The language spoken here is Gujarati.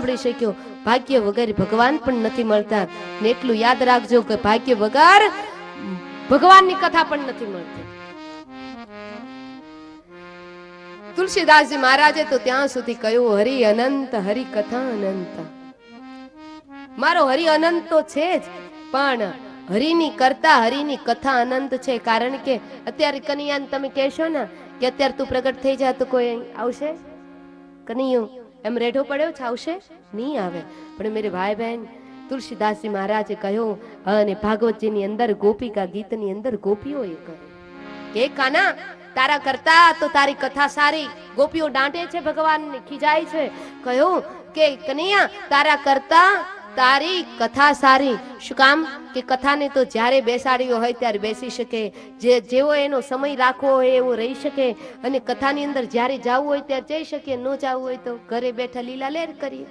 સાંભળી શક્યો. ભાગ્ય વગર ભગવાન પણ નથી મળતા. ને એટલું યાદ રાખજો કે ભાગ્ય વગર ભગવાનની કથા પણ નથી મળતી. તુલસીદાસજી મહારાજે તો ત્યાં સુધી કહ્યું, હરિ અનંત, હરિ કથા અનંત. મારો હરિ અનંત તો છે જ, પણ હરિની કરતા હરિની કથા અનંત છે. કારણ કે અત્યારે કનૈયાને તમે કહેશો ને કે અત્યારે તું પ્રગટ થઈ જા, તો કોઈ આવશે? કનૈયો એમ રેઢો પડ્યો છે, આવશે? નહીં આવે. પણ મેરે ભાઈ બહેન, તુલસીદાસજી મહારાજે કહ્યું, અને ભાગવતજીની અંદર ગોપિકા ગીતની અંદર ગોપીઓએ કહ્યું કે કાના, તારા કરતા તો તારી કથા સારી. ગોપીઓ દાંટે છે, ભગવાનને ખીજાય છે. કહ્યું કે કનૈયા, તારા કરતા તારી કથા સારી. શું કામ? કે કથાને તો જ્યારે બેસાડ્યો હોય ત્યારે બેસી શકે, જેવો એનો સમય રાખવો હોય એવો રહી શકે, અને કથાની અંદર જ્યારે જવું હોય ત્યારે જઈ શકે, ન જવું હોય તો ઘરે બેઠા લીલા લેર કરીએ.